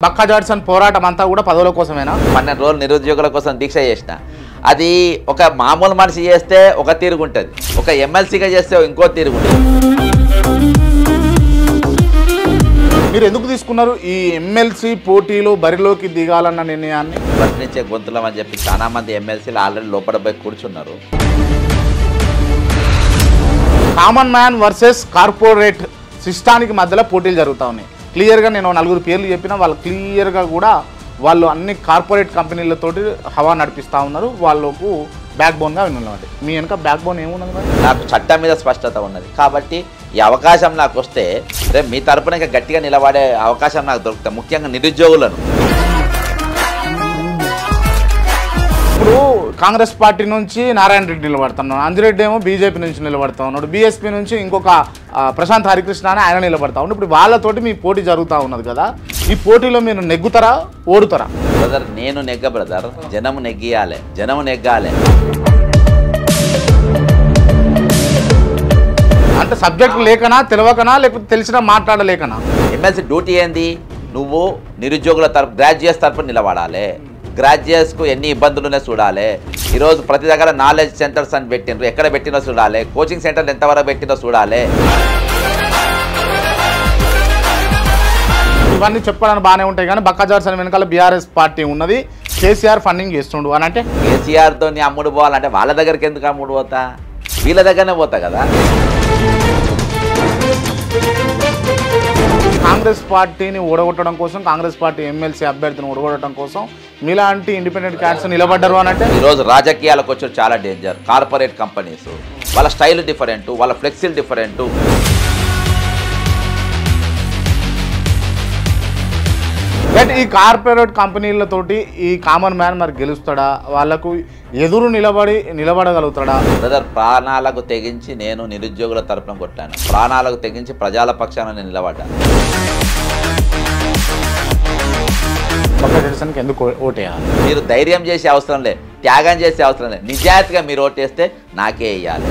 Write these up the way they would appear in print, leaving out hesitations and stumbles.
Bakka Judson పోరాటం అంతా కూడా పదవుల కోసమేనా? 12 రోజులు నిరుద్యోగుల కోసం దీక్ష చేసిన. అది ఒక మామూలు మనిషి చేస్తే ఒక తీరుగుంటుంది, ఒక ఎమ్మెల్సీగా చేస్తే ఇంకో తీరుగుంటుంది. మీరు ఎందుకు తీసుకున్నారు ఈ ఎమ్మెల్సీ పోటీలో బరిలోకి దిగాలన్న నిర్ణయాన్ని? ప్రశ్నించే గొంతులం అని చెప్పి చాలా మంది ఎమ్మెల్సీలు ఆల్రెడీ లోపల పోయి కూర్చున్నారు. కామన్ మ్యాన్ వర్సెస్ కార్పొరేట్ సిస్టానికి మధ్యలో పోటీలు జరుగుతూ ఉన్నాయి. క్లియర్గా నేను 4 పేర్లు చెప్పిన వాళ్ళు క్లియర్గా కూడా వాళ్ళు అన్ని కార్పొరేట్ కంపెనీలతోటి హవా నడిపిస్తూ ఉన్నారు. వాళ్ళకు బ్యాక్ బోన్గా ఉన్నది. మీ వెనక బ్యాక్ బోన్ ఏమున్నది? నాకు చట్టం మీద స్పష్టత ఉన్నది కాబట్టి ఈ అవకాశం నాకు వస్తే రేపు మీ తరపున ఇంకా గట్టిగా నిలబడే అవకాశం నాకు దొరుకుతుంది, ముఖ్యంగా నిరుద్యోగులను. ఇప్పుడు కాంగ్రెస్ పార్టీ నుంచి నారాయణ రెడ్డి నిలబడుతున్నాడు, అంజిరెడ్డి ఏమో బీజేపీ నుంచి నిలబడతా ఉన్నాడు, బీఎస్పీ నుంచి ఇంకొక ప్రశాంత్ హరికృష్ణ అని ఆయన నిలబడతా ఉన్నాడు. ఇప్పుడు వాళ్ళతోటి మీ పోటీ జరుగుతూ ఉన్నది కదా, ఈ పోటీలో మీరు నెగ్గుతారా ఓడుతారా? బ్రదర్ నేను నెగ్గ బ్రదర్, జనము నెగ్గియాలి, జనము నెగ్గాలి. అంటే సబ్జెక్ట్ లేకనా, తెలియకనా, లేకపోతే తెలిసినా మాట్లాడలేకనా? ఎమ్మెల్సీ డ్యూటీ ఏంది? నువ్వు నిరుద్యోగుల తరపు గ్రాడ్యుయేట్స్ తరపున నిలబడాలి. గ్రాడ్యుయేట్స్కు ఎన్ని ఇబ్బందులునే చూడాలి. ఈరోజు ప్రతి దగ్గర నాలెడ్జ్ సెంటర్స్ అని పెట్టినరు, ఎక్కడ పెట్టినో చూడాలి. కోచింగ్ సెంటర్లు ఎంతవరకు పెట్టినో చూడాలి. ఇవన్నీ చెప్పడానికి బాగానే ఉంటాయి కానీ బక్కా జాడ్సన్ వెనకాల బీఆర్ఎస్ పార్టీ ఉన్నది, కేసీఆర్ ఫండింగ్ చేస్తుండు అని అంటే కేసీఆర్తో అమ్ముడు పోవాలంటే వాళ్ళ దగ్గరికి ఎందుకు అమ్ముడు పోతా? వీళ్ళ దగ్గరనే పోతా కదా. కాంగ్రెస్ పార్టీని ఓడగొట్టడం కోసం, కాంగ్రెస్ పార్టీ ఎమ్మెల్సీ అభ్యర్థిని ఓడగొట్టడం కోసం మీలాంటి ఇండిపెండెంట్ క్యాండిడేట్స్ నిలబడ్డారు అని అంటే ఈరోజు రాజకీయాలకు వచ్చి చాలా డేంజర్. కార్పొరేట్ కంపెనీస్ వాళ్ళ స్టైల్ డిఫరెంట్, వాళ్ళ ఫ్లెక్సీలు డిఫరెంట్. బట్ ఈ కార్పొరేట్ కంపెనీలతోటి ఈ కామన్ మ్యాన్ మరి గెలుస్తాడా? వాళ్ళకు ఎదురు నిలబడగలుగుతాడా? బ్రదర్ ప్రాణాలకు తెగించి నేను నిరుద్యోగుల తరపున కొట్టాను, ప్రాణాలకు తెగించి ప్రజల పక్షాన నేను నిలబడ్డాను. బక్కా జాడ్సన్కి ఎందుకు ఓటేయాలి? మీరు ధైర్యం చేసే అవసరం లే, త్యాగం చేసే అవసరం లే, నిజాయితీగా మీరు ఓటేస్తే నాకే వేయాలి.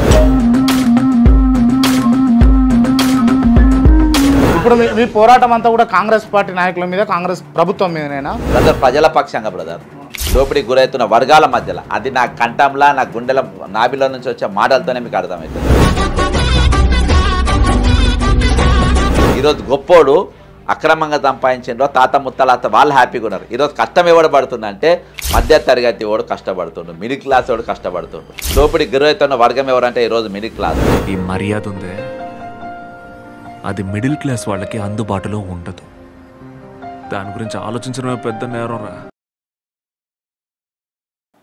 ఇప్పుడు మీ పోరాటం అంతా కూడా కాంగ్రెస్ పార్టీ నాయకుల మీద, కాంగ్రెస్ ప్రభుత్వం మీదనేనా? బ్రదర్ ప్రజల పక్షంగా బ్రదర్, దోపిడీకి గురవుతున్న వర్గాల మధ్యలో. అది నా కంఠంలా, నా గుండెల నాభిలో నుంచి వచ్చే మాటలతోనే మీకు అర్థమవుతుంది. ఈరోజు గొప్పోడు అక్రమంగా సంపాదించిండ్రో తాత ముత్తలాత వాళ్ళు హ్యాపీగా ఉన్నారు. ఈరోజు కష్టం ఎవడు పడుతుందంటే మధ్య తరగతి వాడు కష్టపడుతుండు, మిడిల్ క్లాస్ వాడు కష్టపడుతుండు. దోపిడీ గురవుతున్న వర్గం ఎవరంటే ఈరోజు మిడిల్ క్లాస్. ఈ మర్యాద ఉందే అది మిడిల్ క్లాస్ వాళ్ళకి అందుబాటులో ఉండదు. దాని గురించి ఆలోచించడమే పెద్ద నేరం రా.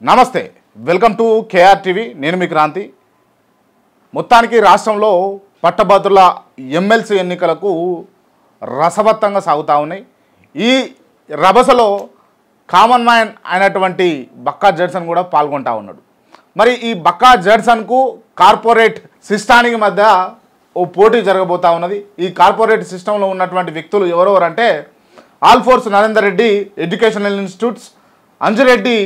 నమస్తే, వెల్కమ్ టు కేఆర్ టీవీ. నేను మీ క్రాంతి. మొత్తానికి రాష్ట్రంలో పట్టభద్రుల ఎమ్మెల్సీ ఎన్నికలకు రసవత్తంగా సాగుతూ ఉన్నాయి. ఈ రభసలో కామన్ మ్యాన్ అయినటువంటి బక్కా జాడ్సన్ కూడా పాల్గొంటూ ఉన్నాడు. మరి ఈ బక్కా జాడ్సన్కు కార్పొరేట్ సిస్టానికి మధ్య ఓ పోటీ జరగబోతూ ఉన్నది. ఈ కార్పొరేట్ సిస్టంలో ఉన్నటువంటి వ్యక్తులు ఎవరెవరంటే Alphores Narender Reddy educational institutes, Anji Reddy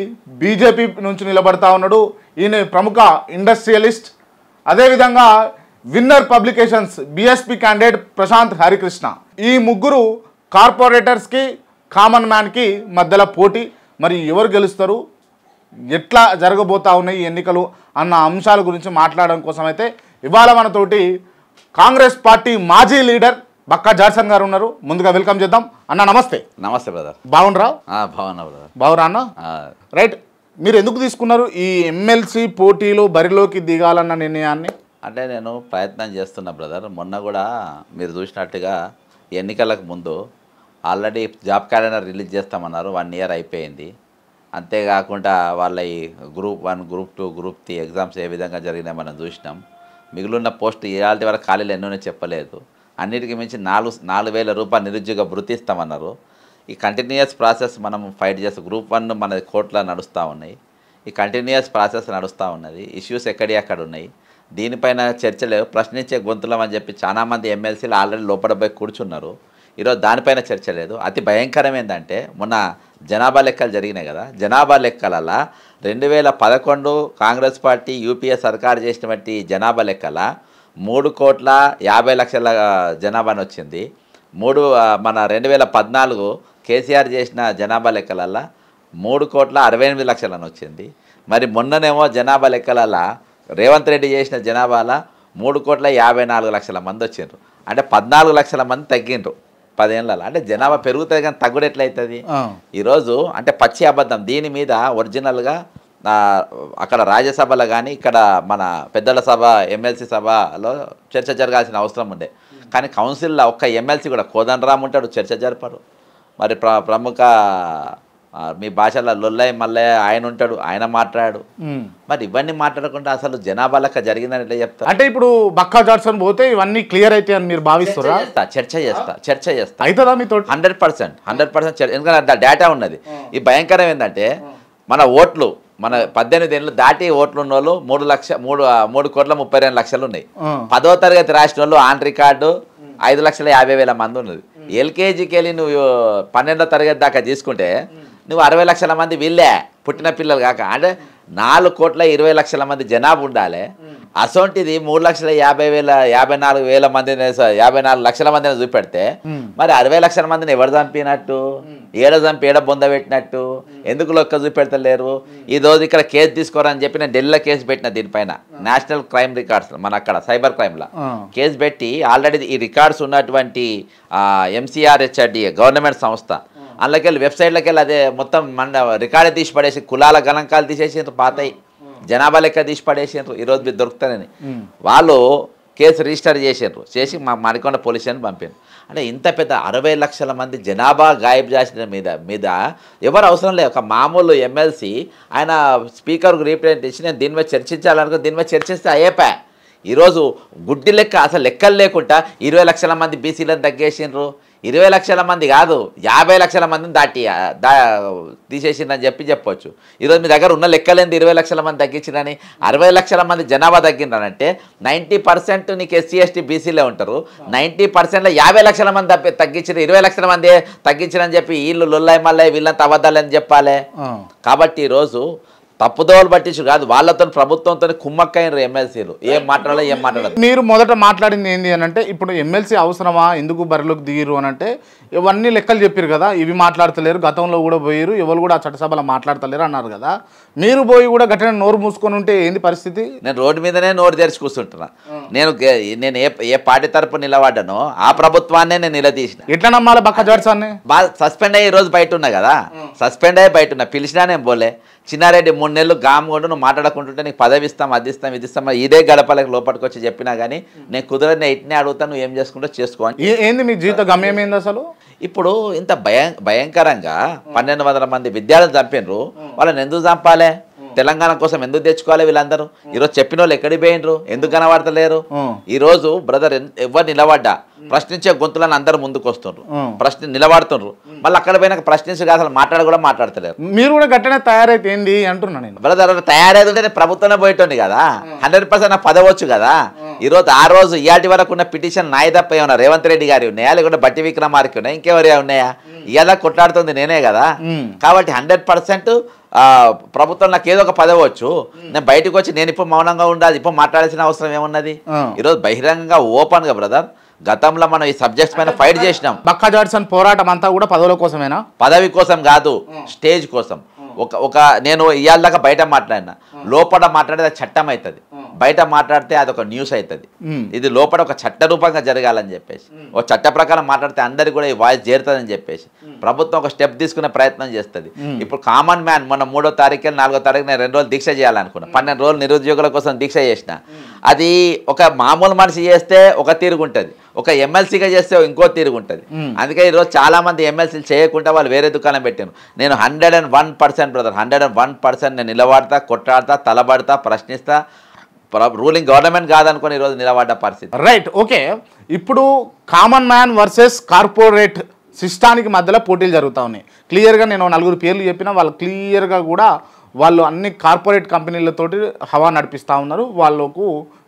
BJP నుంచి నిలబడతా ఉన్నాడు, ఈయన ప్రముఖ ఇండస్ట్రియలిస్ట్. అదేవిధంగా winner publications BSP candidate Prashanth Harikrishna. ఈ ముగ్గురు కార్పొరేటర్స్కి, కామన్ మ్యాన్కి మధ్యలో పోటీ. మరి ఎవరు గెలుస్తారు, ఎట్లా జరగబోతా ఉన్నాయి ఈ ఎన్నికలు అన్న అంశాల గురించి మాట్లాడడం కోసం అయితే ఇవాళ మనతోటి కాంగ్రెస్ పార్టీ మాజీ లీడర్ బక్కా జాడ్సన్ గారు ఉన్నారు. ముందుగా వెల్కమ్ చేద్దాం. అన్న నమస్తే. నమస్తే బ్రదర్. బాగుండ్రా? బాగున్నా బ్రదర్. బాగురా అన్న? రైట్. మీరు ఎందుకు తీసుకున్నారు ఈ ఎమ్మెల్సీ పోటీలో బరిలోకి దిగాలన్న నిర్ణయాన్ని? అంటే నేను ప్రయత్నం చేస్తున్నా బ్రదర్. మొన్న కూడా మీరు చూసినట్టుగా ఎన్నికలకు ముందు ఆల్రెడీ జాబ్ క్యాలెండర్ రిలీజ్ చేస్తామన్నారు. 1 ఇయర్ అయిపోయింది. అంతేకాకుండా వాళ్ళ ఈ గ్రూప్ 1, గ్రూప్ 2, గ్రూప్ 3 ఎగ్జామ్స్ ఏ విధంగా జరిగినాయి మనం చూసినాం. మిగిలిన పోస్ట్ ఇవాళ వరకు ఖాళీలు ఎన్నోనే చెప్పలేదు. అన్నిటికీ మించి 4,000 రూపాయలు నిరుద్యోగ భృతి ఇస్తామన్నారు. ఈ కంటిన్యూయస్ ప్రాసెస్ మనం ఫైట్ చేస్తాం. గ్రూప్ 1 మన కోర్టులో నడుస్తూ ఉన్నాయి. ఈ కంటిన్యూయస్ ప్రాసెస్ నడుస్తూ ఉన్నది. ఇష్యూస్ ఎక్కడి అక్కడ ఉన్నాయి. దీనిపైన చర్చలు ప్రశ్నించే గొంతులం అని చెప్పి చాలామంది ఎమ్మెల్సీలు ఆల్రెడీ లోపల పోయి కూర్చున్నారు. ఈరోజు దానిపైన చర్చ లేదు. అతి భయంకరం ఏంటంటే మొన్న జనాభా లెక్కలు జరిగినాయి కదా, జనాభా లెక్కలలో 2011 కాంగ్రెస్ పార్టీ యూపీఏ సర్కారు చేసినటువంటి జనాభా లెక్కల 3,50,00,000 జనాభాని వచ్చింది. మన 2014 కేసీఆర్ చేసిన జనాభా లెక్కలల్లా 3,68,00,000 అని వచ్చింది. మరి మొన్ననేమో జనాభా లెక్కలల్లా రేవంత్ రెడ్డి చేసిన జనాభాలో 3,54,00,000 మంది వచ్చిండ్రు. అంటే 14 లక్షల మంది తగ్గిండ్రు 10 ఏళ్ళలో. అంటే జనాభా పెరుగుతుంది కానీ తగ్గుడు ఎట్లయితుంది? ఈరోజు అంటే పచ్చి అబద్ధం. దీని మీద ఒరిజినల్గా అక్కడ రాజ్యసభలో కానీ ఇక్కడ మన పెద్దల సభ ఎమ్మెల్సీ సభలో చర్చ జరగాల్సిన అవసరం ఉండే. కానీ కౌన్సిల్లో ఒక్క ఎమ్మెల్సీ కూడా కోదండరామ్ ఉంటాడు, చర్చ జరపరు. మరి ప్రముఖ మీ భాషలో లొల్లయ్య మల్లయ్య ఆయన ఉంటాడు, ఆయన మాట్లాడు. మరి ఇవన్నీ మాట్లాడకుండా అసలు జనాభా లెక్క జరిగిందని ఎట్లా చెప్తా? అంటే ఇప్పుడు బక్కా జార్సన్ పోతే ఇవన్నీ క్లియర్ అయితే అని మీరు భావిస్తారా? చర్చ చేస్తా అవుతుందా మీతో? 100%. ఎందుకంటే డేటా ఉన్నది. ఈ భయంకరం ఏంటంటే మన ఓట్లు మన 18 ఏళ్ళు దాటి ఓట్లు ఉన్న వాళ్ళు 3,32,00,000 ఉన్నాయి. 10వ తరగతి రాసిన వాళ్ళు ఆన్ రికార్డు 5,50,000 మంది ఉన్నది. ఎల్కేజీకి వెళ్ళి నువ్వు 12వ తరగతి దాకా తీసుకుంటే నువ్వు 60 లక్షల మంది వీళ్ళే పుట్టిన పిల్లలు కాక. అంటే 4,20,00,000 మంది జనాభా ఉండాలి. అసొంటిది 3,54,000 మందిని 54 లక్షల మందిని చూపెడితే మరి 60 లక్షల మందిని ఎవరు చంపినట్టు? ఏడ చంపి ఏడ బొంద పెట్టినట్టు? ఎందుకు లెక్క చూపెడతలేరు? ఈ రోజు ఇక్కడ కేసు తీసుకోరని చెప్పి నేను ఢిల్లీలో కేసు పెట్టిన దీనిపైన. నేషనల్ క్రైమ్ రికార్డ్స్ మన అక్కడ సైబర్ క్రైమ్లో కేసు పెట్టి ఆల్రెడీ ఈ రికార్డ్స్ ఉన్నటువంటి MCRHRD గవర్నమెంట్ సంస్థ అందులోకెళ్ళి వెబ్సైట్లోకి వెళ్ళి అదే మొత్తం మన రికార్డు తీసి పడేసి కులాల గణాంకాలు తీసేసిండ్రు, పాతాయి జనాభా లెక్క తీసి పడేసిండ్రు. ఈరోజు మీరు దొరుకుతారని వాళ్ళు కేసు రిజిస్టర్ చేసి మా మణికొండ పోలీస్ స్టేషన్ పంపారు. అంటే ఇంత పెద్ద 60 లక్షల మంది జనాభా గాయబ్ చేసిన మీద ఎవరు అవసరం లేదు. ఒక మామూలు ఎమ్మెల్సీ ఆయన స్పీకర్కు రిప్రజెంట్ ఇచ్చి నేను దీని మీద చర్చించాలనుకో, దీని మీద చర్చిస్తే అయ్యేపా. ఈరోజు గుడ్డి లెక్క అసలు లెక్కలు లేకుండా 20 లక్షల మంది బీసీలను తగ్గేసిండ్రు. 20 లక్షల మంది కాదు 50 లక్షల మందిని తీసేసిండ్రని చెప్పొచ్చు. ఈరోజు మీ దగ్గర ఉన్న లెక్కలేంది 20 లక్షల మంది తగ్గించిందని? 60 లక్షల మంది జనాభా తగ్గిండ్రనంటే 90% నీకు SC ST బీసీలే ఉంటారు. 90%లో 50 లక్షల మంది తగ్గించిన 20 లక్షల మంది తగ్గించినని చెప్పి వీళ్ళు లొల్లయ్య మల్లయ్య వీళ్ళంతా అబద్ధాలని చెప్పాలి. కాబట్టి ఈరోజు తప్పుదోవలు పట్టించు కాదు, వాళ్ళతో ప్రభుత్వంతో కుమ్మక్కైన ఎమ్మెల్సీలు ఏం మాట్లాడలేదు. మీరు మొదట మాట్లాడింది ఏంటి అని అంటే ఇప్పుడు ఎమ్మెల్సీ అవసరమా, ఎందుకు బరిలోకి దిగిరు అని అంటే ఇవన్నీ లెక్కలు చెప్పారు కదా, ఇవి మాట్లాడతలేరు, గతంలో కూడా పోయారు, ఎవరు కూడా చట్టసభలో మాట్లాడతలేరు అన్నారు కదా. మీరు పోయి కూడా గట్టిన నోరు మూసుకొని ఉంటే ఏంది పరిస్థితి? నేను రోడ్డు మీదనే నోరు తెరిచి కూర్చుంటున్నా. నేను ఏ పార్టీ తరపు నిలబడ్డానో ఆ ప్రభుత్వాన్నే నేను నిలదీసిన. ఎట్లా నమ్మాలి బక్కా జార్సన్ని? బాగా సస్పెండ్ అయ్యి ఈరోజు బయట ఉన్నా కదా, సస్పెండ్ అయ్యి బయట ఉన్నా, పిలిచినా నేను పోలే. చిన్నారెడ్డి 3 నెలలు గామగొండు నువ్వు మాట్లాడుకుంటుంటే నీకు పదవి ఇస్తాం, అది ఇస్తాం, ఇది ఇస్తాం, ఇదే గడపలకు లోపలికి వచ్చి చెప్పినా కానీ నేను కుదరని ఇట్నే అడుగుతా, నువ్వు ఏం చేసుకుంటో చేసుకో. ఏంది మీ జీవిత గమ్యం ఏంది అసలు? ఇప్పుడు ఇంత భయంకరంగా 1,200 మంది విద్యార్థులు చంపినరు, వాళ్ళని ఎందుకు చంపాలి? తెలంగాణ కోసం ఎందుకు తెచ్చుకోవాలి వీళ్ళందరూ? ఈరోజు చెప్పిన వాళ్ళు ఎక్కడికి పోయినరు? ఎందుకు కనబడతలేరు? ఈరోజు బ్రదర్ ఎవరు నిలబడ్డా ప్రశ్నించే గొంతులను అందరూ ముందుకు వస్తుండ్రు, నిలబడుతుండ్రు. మళ్ళీ అక్కడ పోయినాక ప్రశ్నించగా అసలు కూడా మాట్లాడతలేరు. మీరు కూడా గట్టినే తయారైతే ఏంది అంటున్నా నేను. బ్రదర్ తయారైతే నేను ప్రభుత్వంలో పోయేటోని కదా, 100% నా పదవచ్చు కదా. ఈరోజు ఆ రోజు ఇయాటి వరకు ఉన్న పిటిషన్ నాయ తప్ప ఏమన్నా రేవంత్ రెడ్డి గారి ఉన్నాయా, లేకుంటే బట్టి విక్రమార్కి ఉన్నాయా, ఇంకెవరి ఉన్నాయా? ఇవాళ కొట్లాడుతుంది నేనే కదా. కాబట్టి 100% ప్రభుత్వం నాకు ఏదో ఒక పదవచ్చు. నేను బయటకు వచ్చి నేను ఇప్పుడు మౌనంగా ఉండాలి, ఇప్పుడు మాట్లాడాల్సిన అవసరం ఏమున్నది? ఈరోజు బహిరంగంగా ఓపెన్గా బ్రదర్ గతంలో మనం ఈ సబ్జెక్ట్స్ పైన ఫైట్ చేసినాం. బక్కా జార్సన్ పోరాటం అంతా కూడా పదవుల కోసమేనా? పదవి కోసం కాదు, స్టేజ్ కోసం. నేను ఇవాళ దాకా బయట మాట్లాడినా, లోపల మాట్లాడితే చట్టం అవుతుంది, బయట మాట్లాడితే అదొక న్యూస్ అవుతుంది. ఇది లోపల ఒక చట్ట రూపంగా జరగాలని చెప్పేసి, ఒక చట్ట ప్రకారం మాట్లాడితే అందరికి కూడా ఈ వాయిస్ చేరుతుందని చెప్పేసి ప్రభుత్వం ఒక స్టెప్ తీసుకునే ప్రయత్నం చేస్తుంది. ఇప్పుడు కామన్ మ్యాన్ మొన్న 3వ తారీఖు 4వ తారీఖు నేను 2 రోజులు దీక్ష చేయాలనుకున్నా, 12 రోజులు నిరుద్యోగుల కోసం దీక్ష చేసిన. అది ఒక మామూలు మనిషి చేస్తే ఒక తీరుగుంటుంది, ఒక ఎమ్మెల్సీగా చేస్తే ఇంకో తీరుగుంటుంది. అందుకే ఈరోజు చాలా మంది ఎమ్మెల్సీలు చేయకుండా వాళ్ళు వేరే దుకాణం పెట్టాను. నేను 101% బ్రదర్, 101% నేను నిలబడతా, కొట్లాడతా, తలబడతా, ప్రశ్నిస్తా. రూలింగ్ గవర్నమెంట్ కాదనుకొని ఈరోజు నిలబడ్డ పరిస్థితి. Right, okay. ఇప్పుడు కామన్ మ్యాన్ వర్సెస్ కార్పొరేట్ సిస్టానికి మధ్యలో పోటీలు జరుగుతూ ఉన్నాయి. క్లియర్గా నేను 4 పేర్లు చెప్పిన వాళ్ళు క్లియర్గా కూడా వాళ్ళు అన్ని కార్పొరేట్ కంపెనీలతోటి హవా నడిపిస్తూ ఉన్నారు. వాళ్ళకు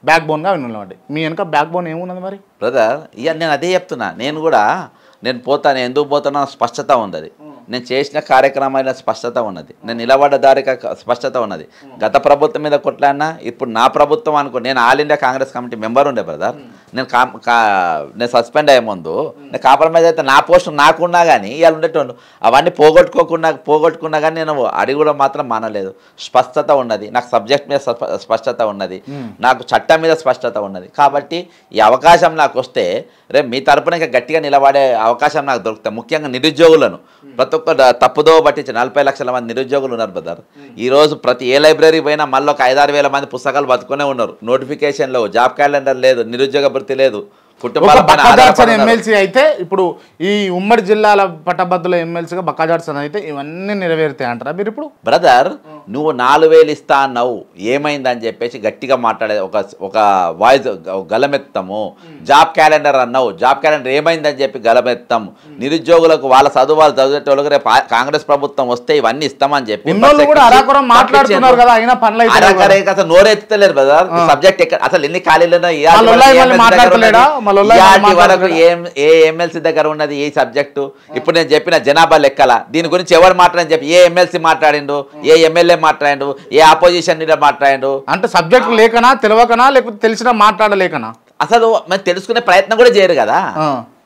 బ్యాక్ బోన్గా వినలేండి. మీ వెనక బ్యాక్ బోన్ ఏమున్నది మరి బ్రదర్? ఇక నేను అదే చెప్తున్నా. నేను పోతాను, ఎందుకు పోతానో స్పష్టత ఉంది. నేను చేసిన కార్యక్రమాల స్పష్టత ఉన్నది, నేను నిలబడ్డ దారికి స్పష్టత ఉన్నది. గత ప్రభుత్వం మీద కొట్లాడినా ఇప్పుడు నా ప్రభుత్వం అనుకో. నేను all India Congress committee member ఉండే బ్రదర్. నేను సస్పెండ్ అయ్యే ముందు నేను కాంప్రమైజ్ అయితే నా పోస్ట్ నాకున్నా కానీ ఇవాళ ఉండేటోళ్ళు అవన్నీ పోగొట్టుకున్నా కానీ నేను అడిగడం మాత్రం మానలేదు. స్పష్టత ఉన్నది, నాకు సబ్జెక్ట్ మీద స్పష్టత ఉన్నది, నాకు చట్టం మీద స్పష్టత ఉన్నది. కాబట్టి ఈ అవకాశం నాకు వస్తే రేపు మీ తరపున ఇంకా గట్టిగా నిలబడే అవకాశం నాకు దొరుకుతాయి. ముఖ్యంగా నిరుద్యోగులను ప్రతి ఒక్క తప్పుదోవ పట్టించి 40 లక్షల మంది నిరుద్యోగులు ఉన్నారు బ్రదర్. ఈరోజు ప్రతి ఏ లైబ్రరీ పోయినా మళ్ళీ ఒక 5-6 వేల మంది పుస్తకాలు బతుకునే ఉన్నారు. నోటిఫికేషన్ లేవు, జాబ్ క్యాలెండర్ లేదు, నిరుద్యోగ భృతి లేదు. ఎమ్మెల్సీ అయితే ఇప్పుడు ఈ ఉమ్మడి జిల్లాల పట్టభద్రుల ఎమ్మెల్సీగా బక్కా జాడ్సన్ అయితే ఇవన్నీ నెరవేరుతాయి అంటారా మీరు? ఇప్పుడు బ్రదర్ నువ్వు 4,000 ఇస్తా అన్నావు, ఏమైందని చెప్పేసి గట్టిగా మాట్లాడే ఒక వాయిస్ గలమెత్తాము. జాబ్ క్యాలెండర్ అన్నావు, జాబ్ క్యాలెండర్ ఏమైందని చెప్పి గలమెత్తాము. నిరుద్యోగులకు వాళ్ళ చదువు వాళ్ళు చదివేటోళ్ళకి రేపు కాంగ్రెస్ ప్రభుత్వం వస్తే ఇవన్నీ ఇస్తామని చెప్పి అసలు నోరెత్తలేరు బ్రదర్. సబ్జెక్ట్ అసలు ఎన్ని ఖాళీలు వరకు ఏ ఎమ్మెల్సీ దగ్గర ఉన్నది ఈ సబ్జెక్టు? ఇప్పుడు నేను చెప్పిన జనాభా లెక్కల దీని గురించి ఎవరు మాట్లాడని చెప్పి ఏ ఎమ్మెల్సీ మాట్లాడిండు, ఏ ఎమ్మెల్యే మాట్లాడిండు, ఏ ఆపోజిషన్ లీడర్ మాట్లాడిండు? అంటే సబ్జెక్ట్ లేకనా, తెలియకనా, లేకపోతే తెలిసినా మాట్లాడలేకనా? అసలు మరి తెలుసుకునే ప్రయత్నం కూడా చేయరు కదా,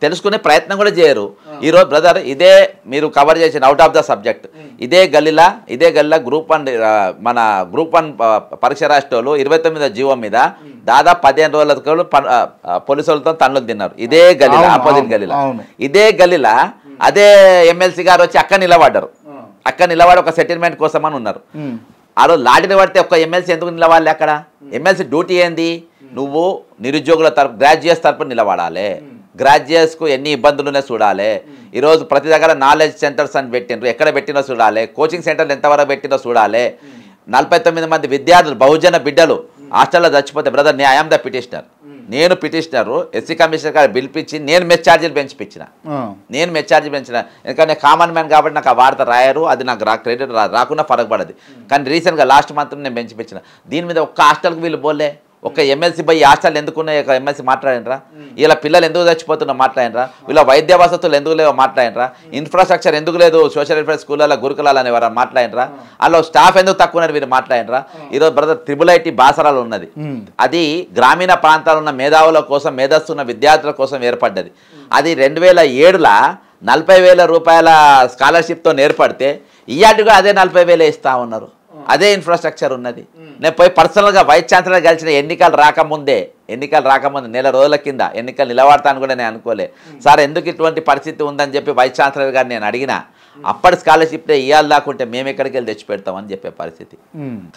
తెలుసుకునే ప్రయత్నం కూడా చేయరు. ఈరోజు బ్రదర్ ఇదే మీరు కవర్ చేసిన అవుట్ ఆఫ్ ద సబ్జెక్ట్ ఇదే గల్లీలా గ్రూప్ 1 మన గ్రూప్ 1 పరీక్ష రాష్ట్రాలు 29వ జీవో మీద దాదాపు 15 రోజుల పోలీసులతో తన్నులు తిన్నారు. ఇదే గల్లీలా, ఆపోజిట్ గల్లీలా. ఇదే గల్లీలా అదే ఎమ్మెల్సీ గారు వచ్చి అక్కడ నిలబడ్డారు. అక్కడ నిలబడి ఒక సెటిల్మెంట్ కోసం అని ఉన్నారు. ఆ రోజు లాటిని పడితే ఒక్క ఎమ్మెల్సీ ఎందుకు నిలవాలి? అక్కడ ఎమ్మెల్సీ డ్యూటీ ఏంది? నువ్వు నిరుద్యోగుల తరపు గ్రాడ్యుయేట్స్ తరపున నిలబడాలి. గ్రాడ్యుయేట్స్కు ఎన్ని ఇబ్బందులు ఉన్నాయి చూడాలి. ఈరోజు ప్రతి దగ్గర నాలెడ్జ్ సెంటర్స్ అని పెట్టినరు, ఎక్కడ పెట్టినో చూడాలి. కోచింగ్ సెంటర్లు ఎంతవరకు పెట్టినో చూడాలి. 49 మంది విద్యార్థులు బహుజన బిడ్డలు హాస్టల్లో చచ్చిపోతే బ్రదర్ ఐఎమ్ ద పిటిషనర్. నేను పిటిషనరు ఎస్సీ కమిషనర్ గారు పిలిపించి నేను మెస్ ఛార్జీలు పెంచిన. ఎందుకంటే కామన్ మ్యాన్ కాబట్టి నాకు ఆ వార్త రాయరు, అది నాకు క్రెడిట్ రాకుండా ఫరక్ పడదు. కానీ రీసెంట్గా లాస్ట్ మంత్ నేను పెంచిన. దీని మీద ఒక్క హాస్టల్కి వీళ్ళు పోలే. ఒక ఎమ్మెల్సీ పోయి హాస్టల్ ఎందుకున్నాయి ఒక ఎమ్మెల్సీ మాట్లాడినరా? ఇలా పిల్లలు ఎందుకు చచ్చిపోతున్నా మాట్లాడినరా? వీళ్ళ వైద్య వసతులు ఎందుకు లేవో మాట్లాడినరా? ఇన్ఫ్రాస్ట్రక్చర్ ఎందుకు లేదు సోషల్ వెల్ఫేర్ స్కూళ్ళలో గురుకులాలు అని ఎవరైనా మాట్లాడినరా? అలా స్టాఫ్ ఎందుకు తక్కువ ఉన్నారు వీరు మాట్లాడినరా? ఈరోజు బ్రదర్ TIIT బాసరాలు ఉన్నది. అది గ్రామీణ ప్రాంతాల్లో ఉన్న మేధావుల కోసం, మేధస్సున్న విద్యార్థుల కోసం ఏర్పడ్డది. అది 2007లో 40,000 రూపాయల స్కాలర్షిప్తో ఏర్పడితే ఇయాటిగా అదే 40,000 ఇస్తా ఉన్నారు. అదే ఇన్ఫ్రాస్ట్రక్చర్ ఉన్నది. నేను పోయి పర్సనల్గా వైస్ ఛాన్సలర్ కలిసిన ఎన్నికలు రాకముందే నెల రోజుల కింద ఎన్నికలు నిలబడతాను కూడా నేను అనుకోలే. సార్ ఎందుకు ఇటువంటి పరిస్థితి ఉందని చెప్పి వైస్ ఛాన్సలర్ గారు నేను అడిగినా అప్పటి స్కాలర్షిప్ ఇవ్వాలి దాకుంటే మేము ఎక్కడికి వెళ్ళి తెచ్చి పెడతామని చెప్పే పరిస్థితి.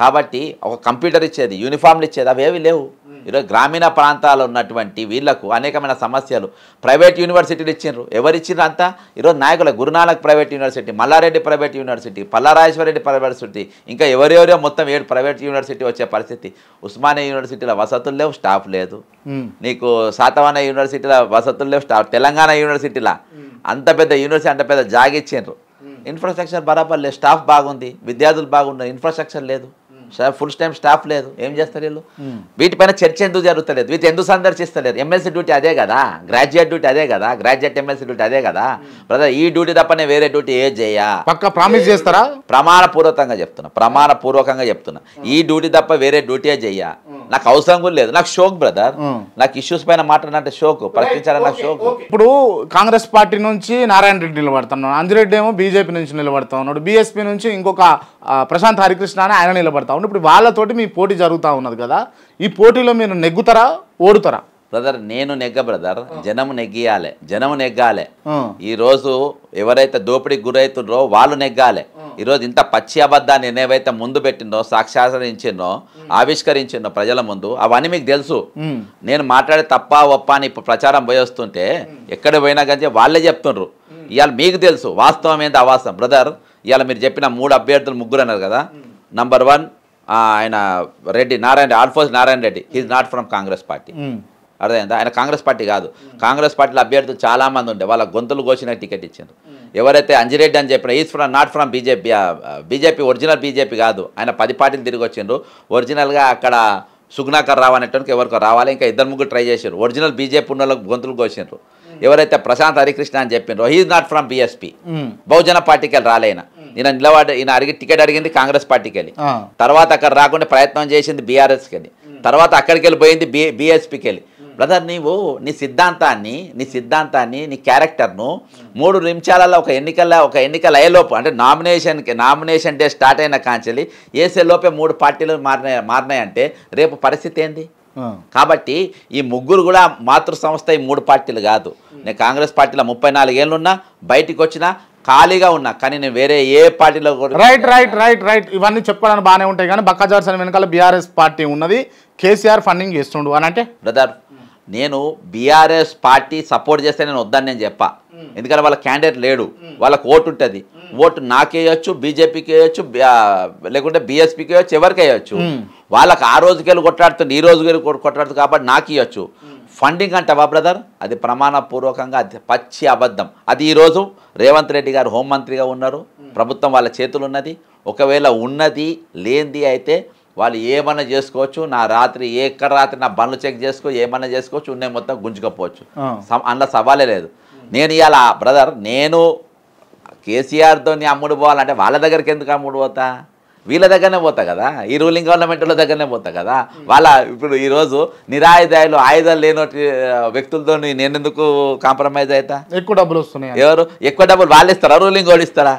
కాబట్టి ఒక కంప్యూటర్ ఇచ్చేది, యూనిఫామ్లు ఇచ్చేది అవేవి లేవు. ఈరోజు గ్రామీణ ప్రాంతాల్లో ఉన్నటువంటి వీళ్లకు అనేకమైన సమస్యలు. ప్రైవేట్ యూనివర్సిటీలు ఇచ్చిండ్రు, ఎవరు ఇచ్చిండ్రు అంతా? ఈరోజు నాయకుల Guru Nanak private university, Malla Reddy private university, Palla Rajeshwara Reddy private university, ఇంకా ఎవరెవరో మొత్తం 7 ప్రైవేట్ యూనివర్సిటీ వచ్చే పరిస్థితి. ఉస్మానియా యూనివర్సిటీలో వసతులు లేవు, స్టాఫ్ లేదు. నీకు శాతవాహన యూనివర్సిటీలో వసతులు లేవు, స్టాఫ్. తెలంగాణ యూనివర్సిటీలో అంత పెద్ద యూనివర్సిటీ, అంత పెద్ద జాగా ఇచ్చిండ్రు, ఇన్ఫ్రాస్ట్రక్చర్ బరాబర్ లేదు. స్టాఫ్ బాగుంది, విద్యార్థులు బాగున్నారు, ఇన్ఫ్రాస్ట్రక్చర్ లేదు, ఫుల్ టైం స్టాఫ్ లేదు. ఏం చేస్తారు వీళ్ళు? వీటిపైన చర్చ ఎందుకు జరుగుతలేదు? వీటి ఎందుకు సందర్శిస్తలేరు? ఎమ్మెల్సీ డ్యూటీ అదే కదా, గ్రాడ్యుయేట్ డ్యూటీ అదే కదా, గ్రాడ్యుయేట్ ఎమ్మెల్సీ డ్యూటీ అదే కదా బ్రదర్. ఈ డ్యూటీ తప్పనే వేరే డ్యూటీ ఏ చేయ? పక్క ప్రామిస్ చేస్తారా? ప్రమాణపూర్వకంగా చెప్తున్నా, ఈ డ్యూటీ తప్ప వేరే డ్యూటీ చెయ్య. నాకు అవసరం కూడా లేదు. నాకు షోక్ బ్రదర్, నాకు ఇష్యూస్ పైన మాట్లాడాలంటే షోక్, ప్రశ్నించాలని నాకు షోక్. ఇప్పుడు కాంగ్రెస్ పార్టీ నుంచి నారాయణ రెడ్డి నిలబడుతున్నాడు, అంజిరెడ్డి ఏమో బీజేపీ నుంచి నిలబడతా ఉన్నాడు, బీఎస్పీ నుంచి ఇంకొక ప్రశాంత్ హరికృష్ణ అని ఆయన నిలబడతా ఉన్నాడు. ఇప్పుడు వాళ్ళతోటి మీ పోటీ జరుగుతూ ఉన్నది కదా, ఈ పోటీలో మీరు నెగ్గుతారా, ఓడుతారా? బ్రదర్ నేను బ్రదర్, జనము నెగ్గాలి. ఈరోజు ఎవరైతే దోపిడీకి గురవుతుండ్రో వాళ్ళు నెగ్గాలి. ఈరోజు ఇంత పచ్చి అబద్ధాన్ని ఏవైతే ముందు పెట్టిందో, సాక్షాత్కరించిందో, ఆవిష్కరించిందో ప్రజల ముందు, అవన్నీ మీకు తెలుసు. నేను మాట్లాడే తప్ప ఒప్ప అని ఇప్పుడు ప్రచారం పోయి వస్తుంటే ఎక్కడ పోయినా కానీ వాళ్ళే చెప్తుండ్రు. ఇవాళ మీకు తెలుసు వాస్తవం ఏంది అవాస్తవం. బ్రదర్ ఇవాళ మీరు చెప్పిన 3 అభ్యర్థులు 3 అన్నారు కదా. నంబర్ 1 ఆయన Reddy, Alphonse Narayana Reddy, he is not from Congress party. అర్థమైందా? ఆయన కాంగ్రెస్ పార్టీ కాదు. కాంగ్రెస్ పార్టీలో అభ్యర్థులు చాలామంది ఉండే, వాళ్ళ గొంతులు కోసిన టికెట్ ఇచ్చారు. ఎవరైతే అంజిరెడ్డి అని చెప్పిన is not from BJP original BJP కాదు. ఆయన 10 పార్టీలు తిరిగి వచ్చిండ్రు. ఒరిజినల్గా అక్కడ సుగ్నాకర్ రావు అనేటువంటి ఎవరికో రావాలి, ఇంకా 2-3 ట్రై చేశారు. ఒరిజినల్ బీజేపీ ఉన్న వాళ్ళకి గొంతులు కోసిండ్రు. ఎవరైతే ప్రశాంత్ హరికృష్ణ అని చెప్పిండ్రో హీఈస్ నాట్ ఫ్రమ్ బీఎస్పీ, బహుజన పార్టీకి వెళ్ళి రాలేన. ఈయన టికెట్ అడిగింది కాంగ్రెస్ పార్టీకి వెళ్ళి, తర్వాత అక్కడ రాకుండా ప్రయత్నం చేసింది బీఆర్ఎస్కి వెళ్ళి, తర్వాత అక్కడికి వెళ్ళిపోయింది బీఎస్పీకి వెళ్ళి. బ్రదర్ నీ సిద్ధాంతాన్ని నీ క్యారెక్టర్ను 3 నిమిషాలలో ఒక ఎన్నికల అయ్యేలోపు అంటే నామినేషన్ డే స్టార్ట్ అయిన కాంచెలి వేసేలోపే 3 పార్టీలు మారినాయంటే రేపు పరిస్థితి ఏంది? కాబట్టి ఈ ముగ్గురు కూడా మాతృ సంస్థ ఈ 3 పార్టీలు కాదు. నేను కాంగ్రెస్ పార్టీలో 34 ఏళ్ళున్నా, బయటికి వచ్చినా ఖాళీగా ఉన్నా, కానీ నేను వేరే ఏ పార్టీలో రైట్ ఇవన్నీ చెప్పుకోవడానికి బాగానే ఉంటాయి, కానీ బక్కాజార్సన్ వెనకాల బీఆర్ఎస్ పార్టీ ఉన్నది, కేసీఆర్ ఫండింగ్ చేస్తుండు అని అంటే బ్రదర్ నేను బీఆర్ఎస్ పార్టీ సపోర్ట్ చేస్తే నేను వద్దని నేను చెప్పా. ఎందుకంటే వాళ్ళ క్యాండిడేట్ లేడు, వాళ్ళకి ఓటు ఉంటుంది. ఓటు నాకేయచ్చు, బీజేపీకి వేయచ్చు, లేకుంటే బీఎస్పీకి వేయచ్చు, ఎవరికి వేయచ్చు. వాళ్ళకి ఆ రోజుకెళ్ళి కొట్లాడుతుంది, ఈ రోజుకెళ్ళి కొట్లాడుతుంది కాబట్టి నాకు ఇవ్వచ్చు. ఫండింగ్ అంటావా బ్రదర్? అది ప్రమాణపూర్వకంగా అది పచ్చి అబద్ధం. అది ఈరోజు రేవంత్ రెడ్డి గారు హోంమంత్రిగా ఉన్నారు, ప్రభుత్వం వాళ్ళ చేతులు ఉన్నది. ఒకవేళ ఉన్నది లేనిది అయితే వాళ్ళు ఏమన్నా చేసుకోవచ్చు. రాత్రి నా బండ్లు చెక్ చేసుకో, ఏమన్నా చేసుకోవచ్చు, ఉన్నాయి మొత్తం గుంజుకపోవచ్చు, అందులో సవాలే లేదు. నేను ఇవాళ బ్రదర్ కేసీఆర్తో అమ్ముడు పోవాలంటే వాళ్ళ దగ్గరికి ఎందుకు అమ్ముడు పోతా? వీళ్ళ దగ్గరనే పోతా కదా, ఈ రూలింగ్ గవర్నమెంట్ల దగ్గరనే పోతా కదా. ఇప్పుడు ఈరోజు నిరాయుధాయులు ఆయుధాలు లేని వ్యక్తులతో నేను ఎందుకు కాంప్రమైజ్ అవుతా? ఎక్కువ డబ్బులు వస్తున్నాయి. ఎవరు ఎక్కువ డబ్బులు? వాళ్ళు ఇస్తారా? రూలింగ్ వాళ్ళు ఇస్తారా?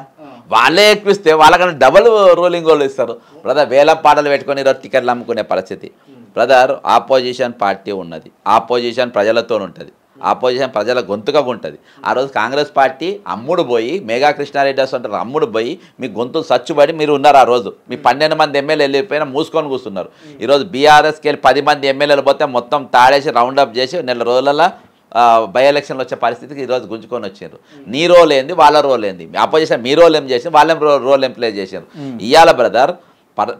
వాళ్ళే ఎక్కువ ఇస్తే వాళ్ళకన్నా డబుల్ రూలింగ్ వాళ్ళు ఇస్తారు. బ్రదర్ వేలం పాటలు పెట్టుకొని ఈరోజు టికెట్లు అమ్ముకునే పరిస్థితి. బ్రదర్ ఆపోజిషన్ పార్టీ ఉన్నది, ఆపోజిషన్ ప్రజలతో ఉంటుంది, ఆపోజిషన్ ప్రజల గొంతుగా ఉంటుంది. ఆ రోజు కాంగ్రెస్ పార్టీ అమ్ముడు పోయి మేఘా కృష్ణారెడ్డి అంటారు, అమ్ముడు పోయి మీ గొంతు సచ్చుబడి మీరు ఉన్నారు. ఆ రోజు మీ 12 మంది ఎమ్మెల్యేలు వెళ్ళిపోయినా మూసుకొని కూర్చున్నారు. ఈరోజు బీఆర్ఎస్కి వెళ్ళి 10 మంది ఎమ్మెల్యేలు పోతే మొత్తం తాడేసి రౌండప్ చేసి నెల రోజులలో బై ఎలక్షన్లు వచ్చే పరిస్థితికి ఈరోజు గుంజుకొని వచ్చారు. నీ రోల్ ఏంది, వాళ్ళ రోల్ ఏంది? ఆపోజిషన్ మీ రోల్ ఏం చేసి వాళ్ళేం రోల్ ఏం ప్లే చేశారు? ఇవాళ బ్రదర్